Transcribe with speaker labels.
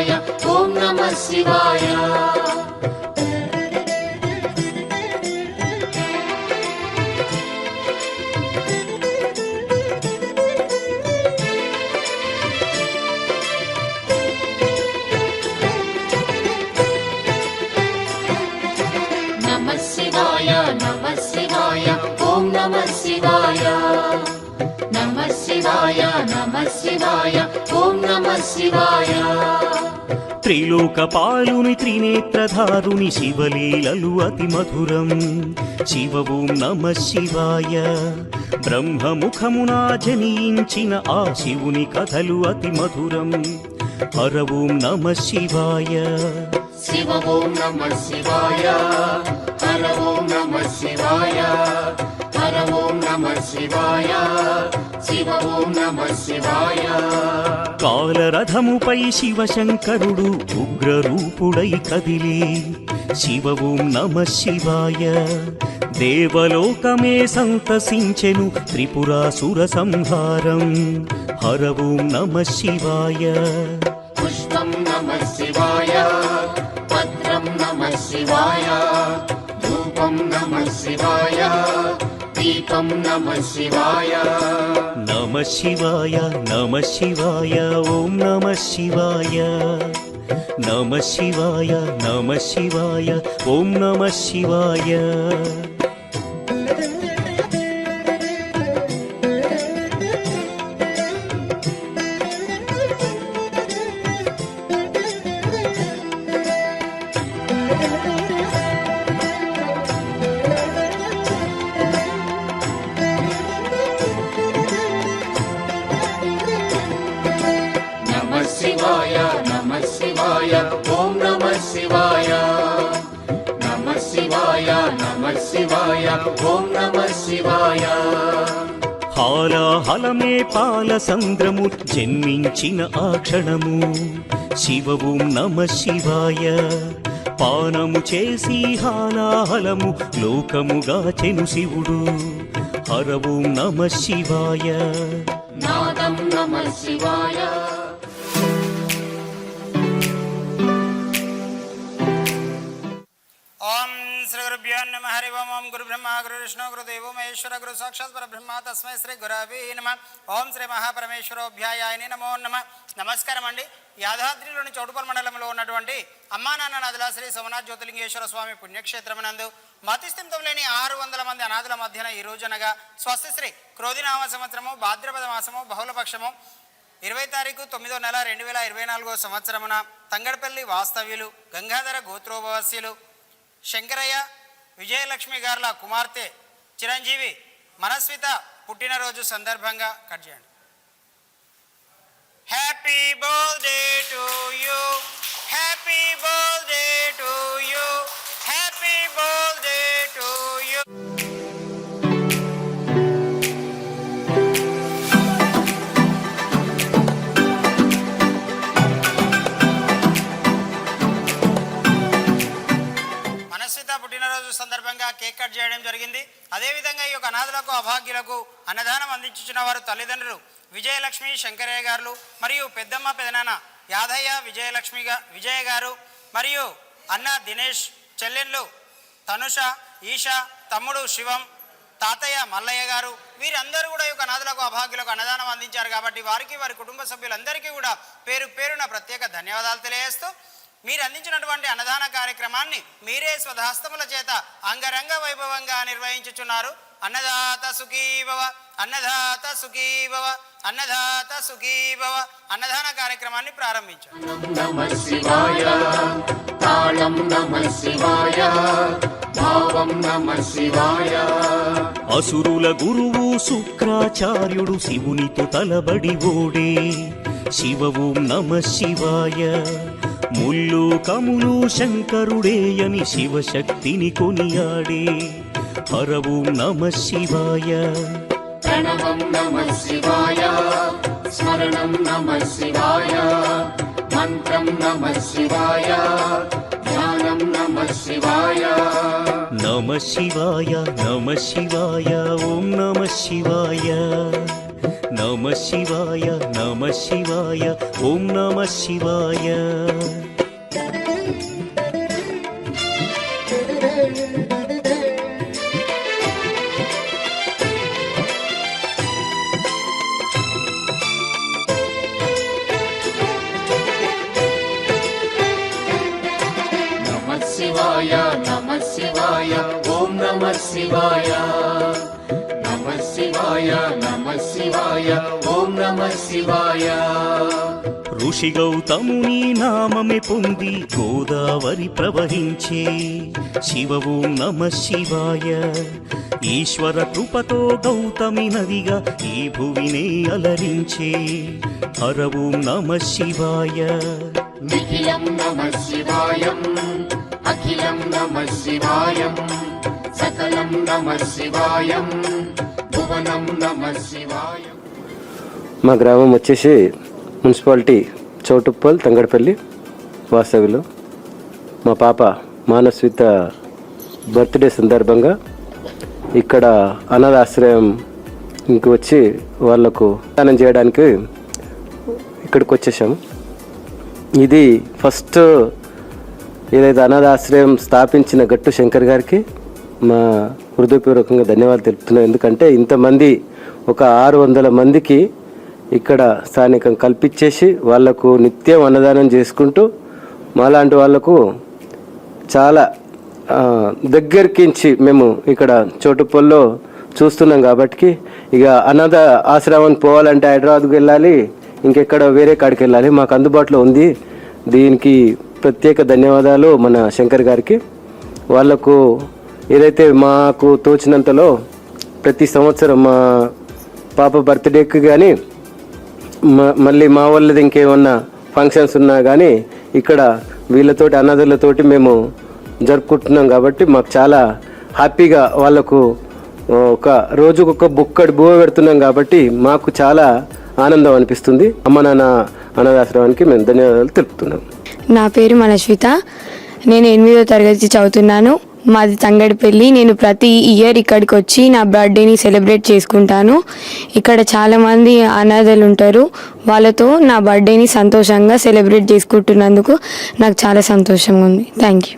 Speaker 1: శివాయ ఓం నమః శివాయ. నమః శివాయ నమః శివాయ ఓం నమః శివాయ. నమః శివాయ నమః శివాయ ఓం నమః శివాయ.
Speaker 2: త్రిలోకపాలుని త్రినేత్రధారుని శివలీలలు అతి మధురం. శివ ఓం నమః శివాయ. బ్రహ్మముఖమున జనించిన ఆ శివుని కథలు అతి మధురం. హర ఓం నమః శివాయ.
Speaker 1: శివ ఓం నమః శివాయ. హర ఓం నమః శివాయ. హర ఓం నమః శివాయ. శివ ఓం నమః శివాయ.
Speaker 2: కాలరథముపై శివశంకరుడు ఉగ్రరూపుడై కదిలి శివ ఓం నమః శివాయ. దేవలోకమే సంతసించెను త్రిపురాసుర సంహారం. హర ఓం నమః శివాయ.
Speaker 1: పుష్పం నమః శివాయ. పత్రం నమః శివాయ. ధూపం నమః శివాయ. దీపం నమః శివాయ.
Speaker 2: నమః శివాయ నమః శివాయ ఓం నమః శివాయ. నమః శివాయ నమః శివాయ ఓం నమః శివాయ.
Speaker 1: నమః శివాయ నమః శివాయ ఓం నమః శివాయ. నమః శివాయ నమః శివాయ ఓం నమః శివాయ.
Speaker 2: హాలాహలమే పాల సంద్రము జన్మించిన ఆ క్షణము. శివ ఓం నమః శివాయ. పానము చేసి హాలాహలము లోకముగాచెను శివుడు. హర ఓం నమః శివాయ.
Speaker 1: నాదం నమః శివాయ.
Speaker 3: ఓం శ్రీ గురుభ్యో నమః. హరి ఓం. ఓం గురు బ్రహ్మ గురు విష్ణు గురు దేవో మహేశ్వర గురు సాక్షాత్ పరబ్రహ్మ తస్మై శ్రీ గురవే నమః. ఓం శ్రీ మహాపరమేశ్వరోభ్యాయాయ నమో నమః. నమస్కారం అండి. యాదాద్రిలోని చౌటుపల్ మండలంలో ఉన్నటువంటి అమ్మా నాన్న నదుల శ్రీ సోమనాథ్ జ్యోతిలింగేశ్వర స్వామి పుణ్యక్షేత్రమునందు మతిస్థిమితం లేని 600 మంది అనాథుల మధ్యన ఈ రోజునగా స్వస్తి శ్రీ క్రోధినామ సంవత్సరము భాద్రపద మాసము బహుళపక్షము 20 తారీఖు 9వ నెల 2024 సంవత్సరమున తంగడపల్లి వాస్తవ్యులు గంగాధర గోత్రోభవస్యులు శంకరయ్య విజయలక్ష్మి గార్ల కుమార్తె చిరంజీవి మనస్విత పుట్టినరోజు సందర్భంగా కట్ చేయండి. Happy birthday to you. Happy birthday to you. Happy birthday to you. పుట్టినరోజు సందర్భంగా కేక్ కట్ చేయడం జరిగింది. అదేవిధంగా ఈ యొక్క అనాథులకు అభాగ్యులకు అన్నదానం అందించుచున్న వారు తల్లిదండ్రులు విజయలక్ష్మి శంకరయ్య గారు మరియు పెద్దమ్మ పెదనాన్న యాదయ్య విజయ గారు మరియు అన్న దినేష్, చెల్లెళ్ళు తనుష, ఈషా, తమ్ముడు శివం, తాతయ్య మల్లయ్య గారు వీరందరూ కూడా ఈ యొక్క అనాథులకు అభాగ్యులకు అన్నదానం అందించారు. కాబట్టి వారికి వారి కుటుంబ సభ్యులందరికీ కూడా పేరు పేరున ప్రత్యేక ధన్యవాదాలు తెలియజేస్తూ మీరు అందించినటువంటి అన్నదాన కార్యక్రమాన్ని మీరే స్వహస్తముల చేత అంగరంగ వైభవంగా నిర్వహించుచున్నారు. అన్నదాత సుఖీభవ, అన్నదాత సుఖీభవ, అన్నదాత సుఖీభవ. అన్నదాన కార్యక్రమాన్ని ప్రారంభించారు.
Speaker 1: నమః శివాయ. తాళం నమః శివాయ. భావం నమః శివాయ.
Speaker 2: అసురుల గురువు శుక్రాచార్యుడు శివునితో తలబడి ఓడే. శివ ఓం నమః శివాయ. ముల్లు కములు శంకరుడేయని శివశక్తిని కొనియాడే. హర ఓం నమః శివాయ.
Speaker 1: ప్రణవం నమః శివాయ. స్మరణం నమః శివాయ. మంత్రం నమః శివాయ. ధ్యానం నమః శివాయ.
Speaker 2: నమః శివాయ నమః శివాయ ఓం నమః శివాయ. నమ శివాయ నమ శివాయ ఓం నమ శివాయ.
Speaker 1: శివాయ నమ శివాయ ఓం నమ శివాయ. నమ శివాయ నమ శివాయ ఓం నమ శివాయ.
Speaker 2: ఋషి గౌతముని నామమే పొంది గోదావరి ప్రవహించే శివ ఓం నమ శివాయ. ఈశ్వర కృపతో గౌతమి నదిగా ఈ భువినే అలరించే హర ఓం నమ శివాయ.
Speaker 1: నిఖిలం నమ శివాయం అఖిలం నమ శివాయం సకలం నమ శివాయం భువనం నమ శివాయం.
Speaker 4: మా గ్రామం వచ్చేసి మున్సిపాలిటీ చౌటుప్పల్ తంగడపల్లి వాస్తవ్యులు. మా పాప మానస్విత బర్త్డే సందర్భంగా ఇక్కడ అనాథాశ్రయం ఇంక వచ్చి వాళ్లకు దానం చేయడానికి ఇక్కడికి వచ్చేసాము. ఇది ఫస్ట్ ఏదైతే అనాథాశ్రయం స్థాపించిన గట్టు శంకర్ గారికి మా హృదయపూర్వకంగా ధన్యవాదాలు తెలుపుతున్నాం. ఎందుకంటే ఇంతమంది ఒక 600 మందికి ఇక్కడ స్థానికం కల్పించేసి వాళ్లకు నిత్యం అన్నదానం చేసుకుంటూ మాలాంటి వాళ్లకు చాలా దగ్గరికించి మేము ఇక్కడ చోటుపల్లో చూస్తున్నాం. కాబట్టి ఇక అనాథ ఆశ్రమానికి పోవాలంటే హైదరాబాద్కి వెళ్ళాలి, ఇంకెక్కడ వేరే కాడికి వెళ్ళాలి. మాకు అందుబాటులో ఉంది. దీనికి ప్రత్యేక ధన్యవాదాలు మన శంకర్ గారికి. వాళ్లకు ఏదైతే మాకు తోచినంతలో ప్రతి సంవత్సరం మా పాప బర్త్డేకి కానీ మళ్ళీ మా వాళ్ళది ఇంకేమన్నా ఫంక్షన్స్ ఉన్నా కానీ ఇక్కడ వీళ్ళతోటి అనాథులతోటి మేము జరుపుకుంటున్నాం. కాబట్టి మాకు చాలా హ్యాపీగా వాళ్ళకు ఒక రోజుకొక బుక్కడి బువ్వ పెడుతున్నాం. కాబట్టి మాకు చాలా ఆనందం అనిపిస్తుంది. అమ్మ నాన్న అనాథాశ్రమానికి మేము ధన్యవాదాలు తెలుపుతున్నాం.
Speaker 5: నా పేరు మనస్విత. నేను 8వ తరగతి చదువుతున్నాను. మాది తంగడిపల్లి. నేను ప్రతి ఇయర్ ఇక్కడికి వచ్చి నా బర్త్డేని సెలబ్రేట్ చేసుకుంటాను. ఇక్కడ చాలామంది అనాథలు ఉంటారు. వాళ్ళతో నా బర్త్డేని సంతోషంగా సెలబ్రేట్ చేసుకుంటున్నందుకు నాకు చాలా సంతోషంగా ఉంది. Thank you.